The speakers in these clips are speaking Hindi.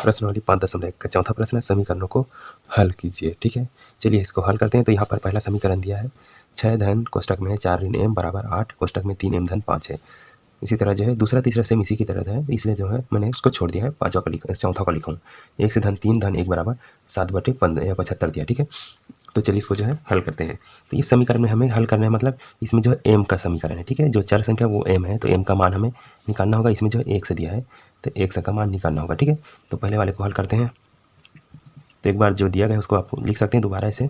प्रश्नावली 5.1 का चौथा प्रश्न है, समीकरणों को हल कीजिए। ठीक है, चलिए इसको हल करते हैं। तो यहाँ पर पहला समीकरण दिया है 6 धन कोष्टक में है 4 ऋण m बराबर 8 कोष्टक में 3 m धन 5 है। इसी तरह जो है दूसरा तीसरा सेम इसी की तरह है, इसलिए जो है मैंने उसको छोड़ दिया है, पाँचवा का चौथा का लिखा हूँ। 1 से धन 3 धन 1 बराबर 7/75 दिया। ठीक है, तो चलिए इसको जो है हल करते हैं। तो इस समीकरण में हमें हल करना है, मतलब इसमें जो है m का समीकरण है। ठीक है, जो चर संख्या वो m है, तो m का मान हमें निकालना होगा। इसमें जो है 1 से दिया है, तो 1 से का मान निकालना होगा। ठीक है, तो पहले वाले को हल करते हैं। तो एक बार जो दिया गया है उसको आप लिख सकते हैं दोबारा ऐसे,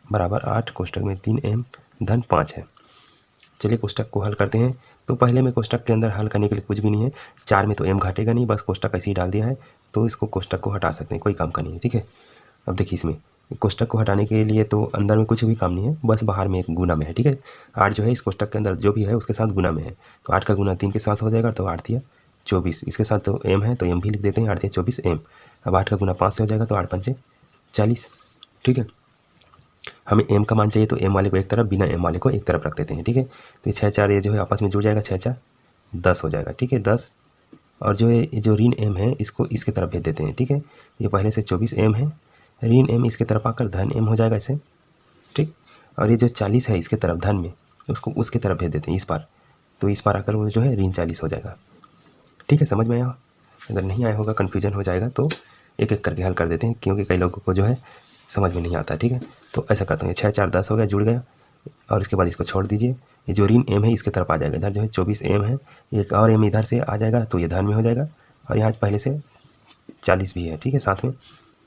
बराबर 8 कोष्टक में 3 m धन 5 है। चलिए कोष्टक को हल करते हैं। तो पहले में कोष्टक के अंदर हल करने के लिए कुछ भी नहीं है, 4 में तो m घटेगा नहीं, बस कोष्टक ऐसे ही डाल दिया है, तो इसको कोष्टक को हटा सकते हैं, कोई काम का नहीं है। ठीक है, अब देखिए इसमें कोष्टक को हटाने के लिए तो अंदर में कुछ भी काम नहीं है, बस बाहर में एक गुना में है। ठीक है, 8 जो है इस कोष्टक के अंदर जो भी है उसके साथ गुना में है, तो 8 का गुना 3 के साथ हो जाएगा, तो 8 दिया 24, इसके साथ तो m है तो m भी लिख देते हैं, 8 दिया 24 m। अब 8 का गुना 5 से हो जाएगा, तो 8 पंचे 40। ठीक है, हमें m का मान चाहिए, तो m वाले को एक तरफ, बिना m वाले को एक तरफ रख देते हैं। ठीक है, तो 6 4 ये जो है आपस में जुड़ जाएगा, 6 4 10 हो जाएगा। ठीक है, 10, और जो है जो ऋण m है इसको इसके तरफ भेज देते हैं। ठीक है, ये पहले से 24 m है, ऋण m इसके तरफ आकर धन m हो जाएगा ऐसे। ठीक, और ये जो 40 है इसके तरफ धन में, उसको उसके तरफ भेज देते हैं इस पार, तो इस पार आकर वो जो है ऋण 40 हो जाएगा। ठीक है, समझ में आया? अगर नहीं आया होगा, कन्फ्यूजन हो जाएगा, तो एक एक करके हल कर देते हैं, क्योंकि कई लोगों को जो है समझ में नहीं आता। ठीक है, तो ऐसा करते हैं, 6 4 10 हो गया, जुड़ गया, और इसके बाद इसको छोड़ दीजिए। ये जो ऋण m है इसके तरफ आ जाएगा, इधर जो है 24 m है, एक और m इधर से आ जाएगा, तो ये धन में हो जाएगा, और यहाँ पहले से 40 भी है। ठीक है, साथ में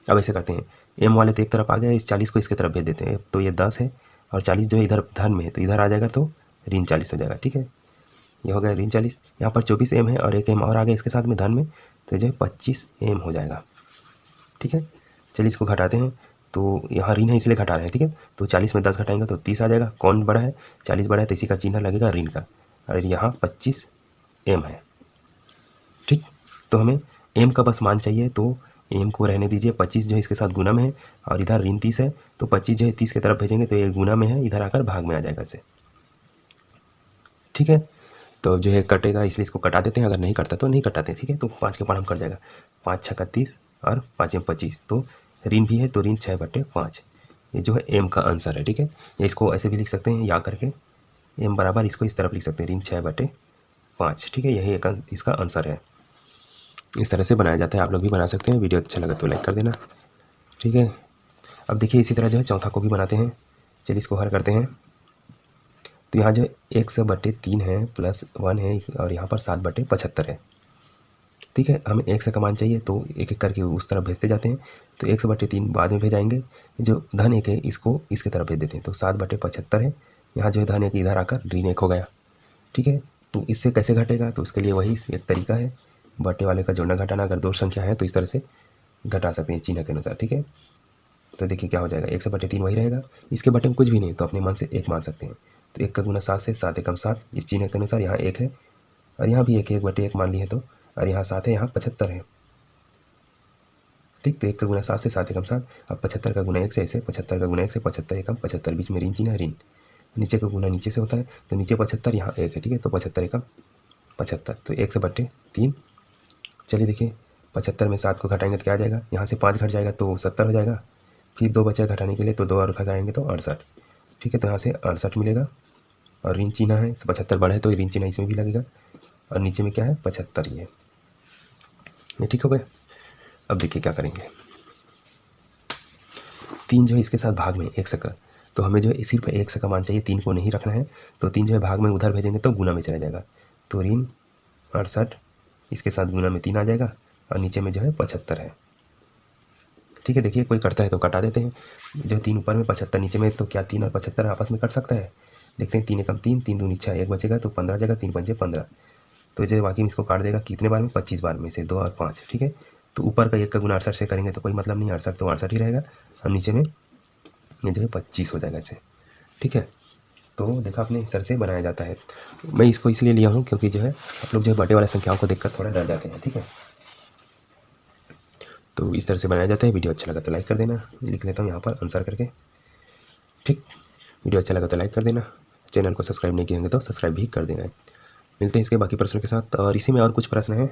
अब ऐसे करते हैं, m वाले तो एक तरफ आ गया, इस 40 को इसके तरफ भेज देते हैं, तो ये 10 है, और 40 जो है इधर धन में है, तो इधर आ जाएगा, तो ऋण 40 हो जाएगा। ठीक है, ये हो गया ऋण 40। यहाँ पर 24 m है और एक m और आ गया इसके साथ में धन में, तो जो है 25 m हो जाएगा। ठीक है, चलिए इसको घटाते हैं। तो यहाँ ऋण है इसलिए घटा रहे हैं। ठीक है, तो 40 में 10 घटाएंगे तो 30 आ जाएगा। कौन बड़ा है? 40 बड़ा है, तो इसी का चिन्ह लगेगा ऋण का, और यहाँ 25 m है। ठीक, तो हमें m का बस मान चाहिए, तो m को रहने दीजिए, 25 जो है इसके साथ गुना में है, और इधर ऋण 30 है, तो 25 जो है 30 की तरफ भेजेंगे, तो ये गुना में है, इधर आकर भाग में आ जाएगा इसे। ठीक है, तो जो है कटेगा, इसलिए इसको कटा देते हैं, अगर नहीं कटता तो नहीं कटाते। ठीक है, तो 5 के 5 हम कट जाएगा, 5 6 31 और 5 में 25, तो ऋण भी है, तो ऋण 6/5, ये जो है m का आंसर है। ठीक है, इसको ऐसे भी लिख सकते हैं, या करके m बराबर इसको इस तरफ लिख सकते हैं, ऋण 6/5। ठीक है, यही एक इसका आंसर है। इस तरह से बनाया जाता है, आप लोग भी बना सकते हैं। वीडियो अच्छा लगा तो लाइक कर देना। ठीक है, अब देखिए इसी तरह जो है चौथा को भी बनाते हैं। चलिए इसको हल करते हैं। तो यहाँ जो 100/3 है, प्लस 1 है, और यहाँ पर 7/75 है। ठीक है, हमें 100 का मान चाहिए, तो एक एक करके उस तरफ भेजते जाते हैं। तो 100/3 बाद में भेजाएंगे, जो धन 1 है इसको इसके तरफ भेज देते हैं, तो 7/75 है। यहाँ जो है धन 1 इधर आकर ऋण 1 हो गया। ठीक है, तो इससे कैसे घटेगा? तो उसके लिए वही एक तरीका है, बटे वाले का जोड़ना घटाना। अगर दो संख्या है तो इस तरह से घटा सकते हैं चिन्ह के अनुसार। ठीक है, तो देखिए क्या हो जाएगा, 100/3 वही रहेगा, इसके बटे में कुछ भी नहीं, तो अपने मन से 1 मान सकते हैं। तो 1 का गुना 7 से, 7 एकम 7, इस चिन्ह के अनुसार यहाँ 1 है, और यहाँ भी 1 है, 1/1 मान लिए तो, और यहाँ 7 है, यहाँ 75 है। ठीक, तो 1 का गुना 7 से, 7 एकम 7, अब 75 का गुना 1 से, ऐसे 75 का गुना 1 से, 75 एकम 75, बीच में ऋण चिन्ह है, ऋण, नीचे का गुना नीचे से होता है, तो नीचे 75, यहाँ 1 है। ठीक है, तो 75 एकम 75, तो 100/3। चलिए देखिए, 75 में 7 को घटाएंगे तो क्या आ जाएगा, यहाँ से 5 घट जाएगा तो 70 हो जाएगा, फिर 2 बचा घटाने के लिए, तो 2 और घटाएंगे तो 68। ठीक है, तो यहाँ से 68 मिलेगा, और ऋण चिन्ह है, 75 बड़ा है तो ऋण चिन्ह इसमें भी लगेगा, और नीचे में क्या है 75 ही है। ये ठीक हो गया। अब देखिए क्या करेंगे, 3 जो है इसके साथ भाग में 100 का, तो हमें जो है सिर्फ 100 का मान चाहिए, 3 को नहीं रखना है, तो 3 जो है भाग में उधर भेजेंगे तो गुना में चला जाएगा, तो ऋण 68 इसके साथ गुना में 3 आ जाएगा, और नीचे में जो है 75 है। ठीक है, देखिए कोई करता है तो कटा देते हैं, जो 3 ऊपर में 75 नीचे में, तो क्या 3 और 75 आपस में कट सकता है? देखते हैं, 3 एकम 3, 3 दूनी 6, 1 बचेगा तो 15 जगह, 3 पंजे 15, तो जो बाकी में इसको काट देगा कितने बार में, 25 बार में से, 2 और 5। ठीक है, तो ऊपर का 1 का गुना 68 से करेंगे तो कोई मतलब नहीं, 68 तो 68 ही रहेगा, और नीचे में ये जो है 25 हो जाएगा ऐसे। ठीक है, तो देखा आपने, इस तरह से बनाया जाता है। मैं इसको इसलिए लिया हूँ क्योंकि जो है आप लोग जो है बटे वाले संख्याओं को देखकर थोड़ा डर जाते हैं। ठीक है, तो इस तरह से बनाया जाता है। वीडियो अच्छा लगा तो लाइक कर देना, लिख लेता हूँ यहाँ पर आंसर करके। ठीक, वीडियो अच्छा लगा तो लाइक कर देना, चैनल को सब्सक्राइब नहीं किए होंगे तो सब्सक्राइब भी कर देना। मिलते हैं इसके बाकी प्रश्नों के साथ, और इसी में और कुछ प्रश्न हैं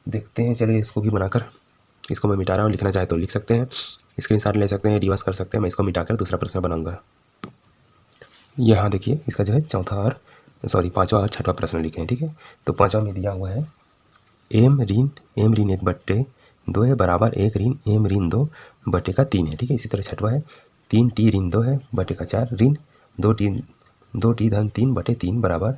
देखते हैं, चलिए इसको भी बनाकर, इसको मैं मिटा रहा हूँ, लिखना चाहे तो लिख सकते हैं, स्क्रीनशॉट ले सकते हैं, रिवर्स कर सकते हैं। मैं इसको मिटाकर दूसरा प्रश्न बनाऊंगा। यहाँ देखिए इसका जो है चौथा और पाँचवा और छठवां प्रश्न लिखे हैं, ठीक है। तो पाँचवा में दिया हुआ है एम ऋण 1/2 है बराबर 1 ऋण एम ऋण 2/3 है, ठीक है। इसी तरह छठवा है 3 टी ऋण 2 है बटे का 4 ऋण 2 टी धन 3/3 बराबर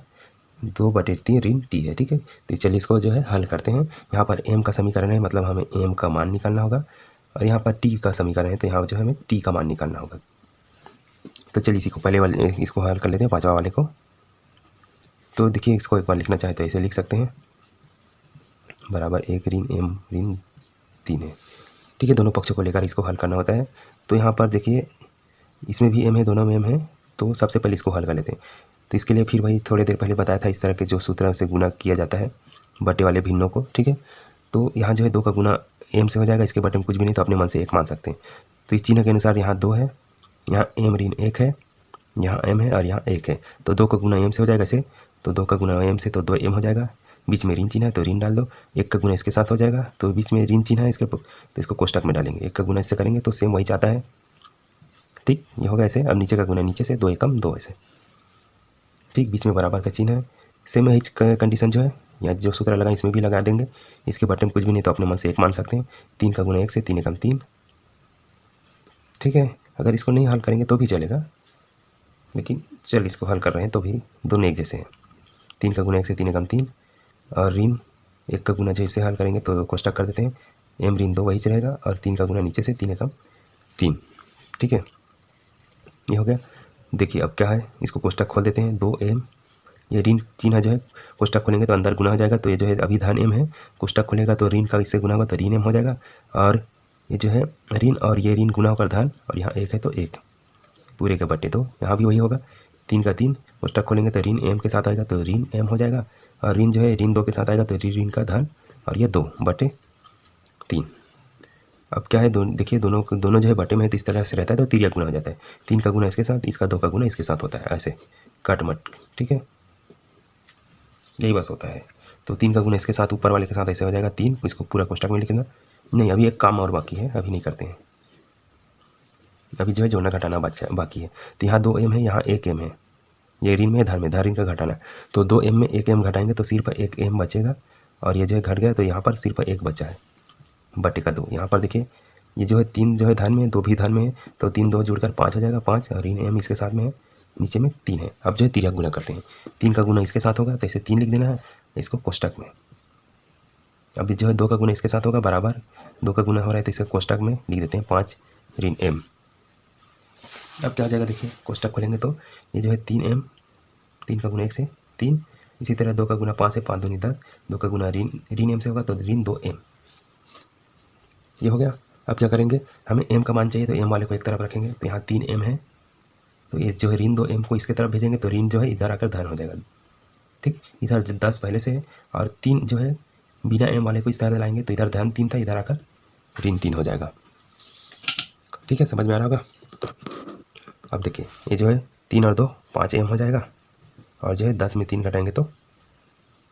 2/3 ऋण टी है, ठीक है। तो चलिए इसको जो है हल करते हैं। यहाँ पर एम का समीकरण है, मतलब हमें एम का मान निकालना होगा, और यहाँ पर टी का समीकरण है, तो यहाँ जो है हमें टी का मान निकालना होगा। तो चलिए इसी को पहले वाले इसको हल कर लेते हैं, पाँचवा वाले को। तो देखिए इसको एक बार लिखना चाहे तो ऐसे लिख सकते हैं, बराबर 1 ऋण एम ऋण 3 है, ठीक है। दोनों पक्षों को लेकर इसको हल करना होता है। तो यहाँ पर देखिए इसमें भी एम है, दोनों में एम है, तो सबसे पहले इसको हल कर लेते हैं। तो इसके लिए फिर वही थोड़ी देर पहले बताया था, इस तरह के जो सूत्र है उसे गुना किया जाता है बटे वाले भिन्नों को, ठीक है। तो यहाँ जो है 2 का गुना एम से हो जाएगा, इसके बटे में कुछ भी नहीं, तो अपने मन से 1 मान सकते हैं। तो इस चिन्ह के अनुसार यहाँ 2 है, यहाँ एम ऋण 1 है, यहाँ एम है और यहाँ 1 है, तो 2 का गुना एम से हो जाएगा इसे, तो 2 का गुना एम से तो 2 एम हो जाएगा, बीच में ऋण चिन्ह है तो ऋण डाल दो, 1 का गुना इसके साथ हो जाएगा, तो बीच में ऋण चिन्ह है इसके, तो इसको कोष्टक में डालेंगे, 1 का गुना इससे करेंगे तो सेम वही चाहता है, ठीक। ये होगा ऐसे। अब नीचे का गुना नीचे से, 2 एकम 2 ऐसे, ठीक। बीच में बराबर का चिन्ह है, सेम है कंडीशन जो है, या जो सूत्र लगा इसमें भी लगा देंगे, इसके बटन में कुछ भी नहीं तो अपने मन से 1 मान सकते हैं। 3 का गुना 1 से 3 एकम 3, ठीक है। अगर इसको नहीं हल करेंगे तो भी चलेगा, लेकिन चल इसको हल कर रहे हैं तो भी दोनों एक जैसे हैं। 3 का गुना 1 से 3 एकम 3, और ऋण 1 का गुना जैसे हल करेंगे तो कोष्टक कर देते हैं, एम ऋण 2 वही रहेगा, और 3 का गुना नीचे से 3 एकम 3, ठीक है। ये हो गया। देखिए अब क्या है, इसको कोष्टक खोल देते हैं, 2 एम, ये ऋण चिन्ह जो है कोष्टक खोलेंगे तो अंदर गुना हो जाएगा, तो ये जो है अभी धन एम है, कोष्टक खोलेगा तो ऋण का इससे गुना होगा तो ऋण एम हो जाएगा, और ये जो है ऋण और ये ऋण गुना होकर धन, और यहाँ 1 है तो 1 पूरे के बटे, तो यहाँ भी वही होगा, 3 का 3, कोष्टक खोलेंगे तो ऋण एम के साथ आएगा तो ऋण एम हो जाएगा, और ऋण जो है ऋण 2 के साथ आएगा तो ऋण का धन, और ये 2/3। अब क्या है, देखिए दोनों जो है बटे में है तो इस तरह से रहता है, तो तिर्यक गुना हो जाता है, 3 का गुना इसके साथ, इसका 2 का गुना इसके साथ होता है, ऐसे कट मट, ठीक है। यही बस होता है। तो 3 का गुना इसके साथ ऊपर वाले के साथ ऐसे हो जाएगा 3, इसको पूरा कोष्टक में लिखना। नहीं, अभी एक काम और बाकी है, अभी नहीं करते हैं, अभी जो है जोड़ना घटाना बाकी है। तो यहाँ 2 एम है, यहाँ 1 एम है, ये ऋण में धन में, धन ऋण का घटाना, तो 2 एम में 1 एम घटाएंगे तो सिर्फ 1 एम बचेगा, और ये जो है घट गया तो यहाँ पर सिर्फ 1 बचा है बटे का 2। यहाँ पर देखिए ये जो है 3 जो है धन में, 2 भी धन में है, तो 3 2 जुड़कर 5 हो जाएगा, 5, और ऋण एम इसके साथ में है, नीचे में 3 है। अब जो है तिर्यक गुना करते हैं, 3 का गुना इसके साथ होगा तो इसे 3 लिख देना है इसको कोष्टक में। अभी जो है 2 का गुना इसके साथ होगा, बराबर 2 का गुना हो रहा है तो इसके कोष्टक में लिख देते हैं 5 ऋण एम। अब क्या हो जाएगा, देखिए कोष्टक खोलेंगे तो ये जो है 3 एम, 3 का गुना 1 से 3, इसी तरह 2 का गुना 5 से 5 दूनी 10, 2 का गुना ऋण एम से होगा तो ऋण 2 एम, ये हो गया। अब क्या करेंगे, हमें एम का मान चाहिए तो एम वाले को एक तरफ रखेंगे, तो यहाँ 3 एम है, तो ये जो है ऋण 2 एम को इसके तरफ भेजेंगे तो ऋण जो है इधर आकर धन हो जाएगा, ठीक। इधर 10 पहले से है, और 3 जो है बिना एम वाले को इस तरह लाएंगे तो इधर धन 3 था, इधर आकर ऋण 3 हो जाएगा, ठीक है। समझ में आ रहा होगा। अब देखिए ये जो है 3 और 2 5 एम हो जाएगा, और जो है 10 में 3 घटाएंगे तो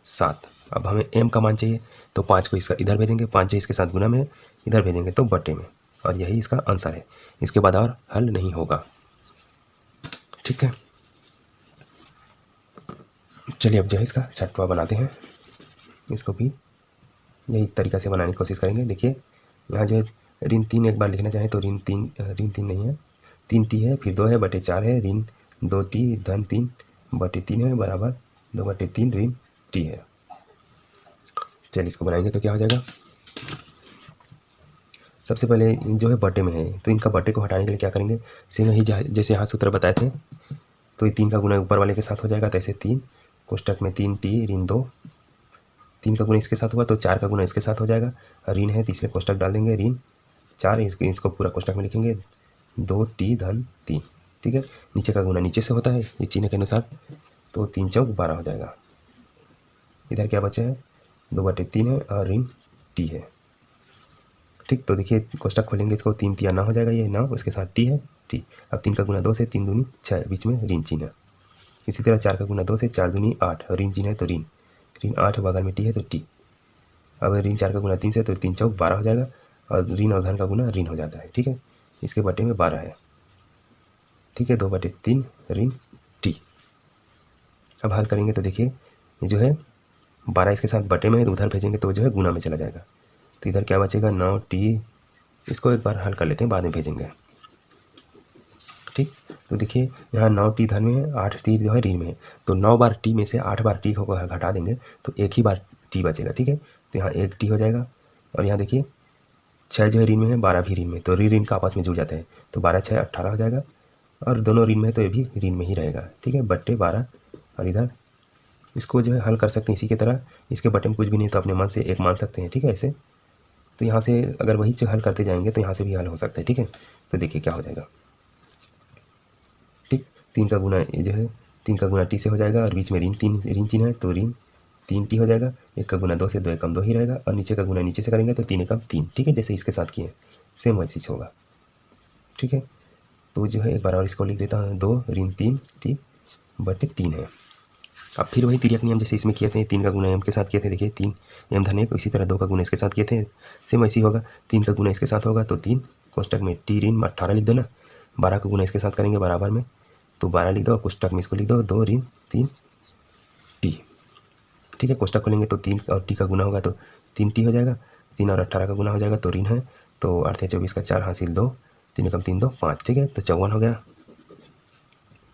7। अब हमें एम का मान चाहिए तो 5 को इसका इधर भेजेंगे, 5 जो इसके साथ गुना में इधर भेजेंगे तो बटे में, और यही इसका आंसर है। इसके बाद और हल नहीं होगा, ठीक है। चलिए अब जो है इसका छठवा बनाते हैं, इसको भी यही तरीक़ा से बनाने की कोशिश करेंगे। देखिए यहाँ जो है ऋण 3 एक बार लिखना चाहें तो ऋण 3 नहीं है, 3 टी है, फिर 2 है बटे 4 है, ऋण 2 टी धन 3 बटे 3 है, बराबर 2/3 ऋण टी है। चलिए इसको बनाएंगे तो क्या हो जाएगा, सबसे पहले जो है बटे में है तो इनका बटे को हटाने के लिए क्या करेंगे, सेम ही जैसे यहाँ सूत्र बताए थे, तो ये 3 का गुना ऊपर वाले के साथ हो जाएगा, तो ऐसे 3 कोष्टक में 3 टी ऋण 2, 3 का गुना इसके साथ हुआ तो 4 का गुना इसके साथ हो जाएगा, ऋण है तीसरे कोष्टक डाल देंगे ऋण 4, इसको पूरा कोष्टक में लिखेंगे 2 टी धन 3, ठीक है। नीचे का गुना नीचे से होता है ये चिन्ह के अनुसार, तो 3 चौक 12 हो जाएगा। इधर क्या बचा है, 2/3 है और ऋण टी है, ठीक। तो देखिए कोष्टक खोलेंगे इसको, 3 तिया 9 हो जाएगा, ये 9 उसके साथ टी है टी। अब 3 का गुना 2 से 3 दूनी 6, बीच में ऋण चिन्ह। इसी तरह 4 का गुना 2 से 4 दूनी 8, ऋण चिन्ह है तो ऋण 8 बगल में टी है तो टी। अब ऋण 4 का गुना 3 से, तो 3 चौक 12 हो जाएगा, और ऋण और धन का गुना ऋण हो जाता है। ठीक है, इसके बटे में 12 है। ठीक है, 2/3 ऋण टी। अब हल करेंगे तो देखिए ये जो है 12 इसके साथ बटे में है, तो उधर भेजेंगे तो जो है गुना में चला जाएगा, तो इधर क्या बचेगा 9t। इसको एक बार हल कर लेते हैं, बाद में भेजेंगे। ठीक, तो देखिए यहाँ 9t धन में है, 8t जो है ऋण में है, तो 9 बार t में से 8 बार t को घटा देंगे तो एक ही बार t बचेगा। ठीक है, तो यहाँ 1t हो जाएगा, और यहाँ देखिए 6 जो है ऋण में है, 12 भी ऋण में, तो ऋण का आपस में जुड़ जाते हैं, तो 12 6 18 हो जाएगा, और दोनों ऋण में है तो ये भी ऋण में ही रहेगा। ठीक है, बट्टे 12, और इधर इसको जो है हल कर सकते हैं इसी की तरह, इसके बटे में कुछ भी नहीं तो अपने मन से 1 मान सकते हैं। ठीक है, ऐसे तो यहाँ से अगर वही हल करते जाएंगे तो यहाँ से भी हल हो सकता है। ठीक है, तो देखिए क्या हो जाएगा। ठीक, 3 का गुना ये जो है 3 का गुना टी से हो जाएगा, और बीच में ऋण चिन्ह है, तो ऋण 3t हो जाएगा। 1 का गुना 2 से, 2 एकम 2 ही रहेगा, और नीचे का गुना नीचे से करेंगे तो 3 एकम 3। ठीक है, जैसे इसके साथ किए सेम वैसे ही होगा। ठीक है, तो जो है एक बार और इसको लिख देता हूँ, 2 ऋण 3t बटे 3 है। अब फिर वही तिर्यक नियम जैसे इसमें किए थे, 3 का गुना m के साथ किए थे, देखिए 3 m धन 1, इसी तरह 2 का गुना इसके साथ किए थे, सेम वैसे ही होगा। 3 का गुना इसके साथ होगा तो 3 कोष्टक में t ऋण 18 लिख दो ना, 12 का गुना इसके साथ करेंगे बराबर में, तो 12 लिख दो, कोष्टक में इसको लिख दो 2 ऋण 3t। ठीक है, कोष्टक खोलेंगे तो 3 और t का गुना होगा तो 3t हो जाएगा, 3 और 18 का गुना हो जाएगा तो ऋण है, तो 8 24 का 4 हासिल 2, 3 एकम 3 2 5। ठीक है, तो 54 हो गया।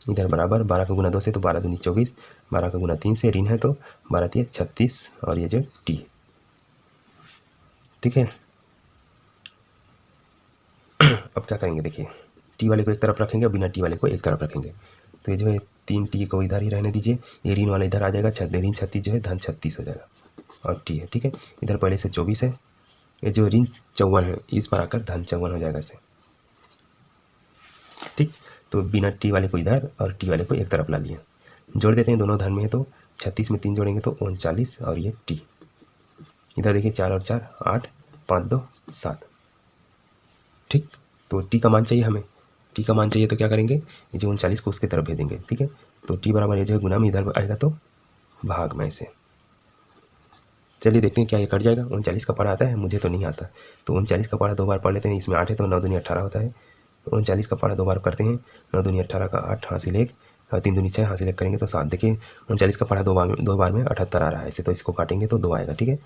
इधर बराबर 12 का गुना 2 से, तो 12 दूनी 24, 12 का गुना 3 से ऋण है, तो 12 3 36, और ये जो टी। ठीक है, अब क्या करेंगे देखिए, टी वाले को एक तरफ रखेंगे और बिना टी वाले को एक तरफ रखेंगे, तो ये जो है 3t को इधर ही रहने दीजिए, ये ऋण वाला इधर आ जाएगा, ऋण 36 जो है धन 36 हो जाएगा, और टी है। ठीक है, इधर पहले से 24 है, ये जो ऋण 54 है इस पर आकर धन 54 हो जाएगा इसे। ठीक, तो बिना टी वाले को इधर और टी वाले को एक तरफ ला लिए, जोड़ देते हैं, दोनों धन में है तो 36 में 3 जोड़ेंगे तो 39, और ये टी। इधर देखिए 4 और 4 8, 5 2 7। ठीक, तो टी का मान चाहिए हमें, टी का मान चाहिए तो क्या करेंगे, ये जो 39 को उसके तरफ भेजेंगे। ठीक है, तो टी बराबर ये जो है गुना में इधर आएगा तो भाग में से। चलिए देखते हैं क्या ये कट जाएगा। 39 का पढ़ा आता है, मुझे तो नहीं आता, तो 39 का पढ़ा 2 बार पढ़ लेते हैं, इसमें 8 है तो 9 दूनी 18 होता है, तो 39 का पढ़ा 2 बार करते हैं, 9 दूनी 18 का 8 हासिल 1, और 3 दूनी 6 हासिल 1 करेंगे तो 7। देखिए 39 का पढ़ा 2 बार में 78 आ रहा है, ऐसे तो इसको काटेंगे तो 2 आएगा। ठीक है,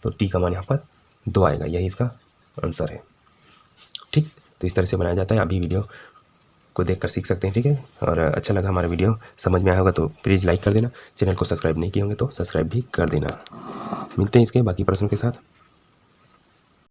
तो टी का मान यहाँ पर 2 आएगा, यही इसका आंसर है। ठीक, तो इस तरह से बनाया जाता है, अभी वीडियो को देखकर सीख सकते हैं। ठीक है, और अच्छा लगा हमारा वीडियो, समझ में आया होगा तो प्लीज़ लाइक कर देना, चैनल को सब्सक्राइब नहीं किए होंगे तो सब्सक्राइब भी कर देना। मिलते हैं इसके बाकी प्रश्नों के साथ।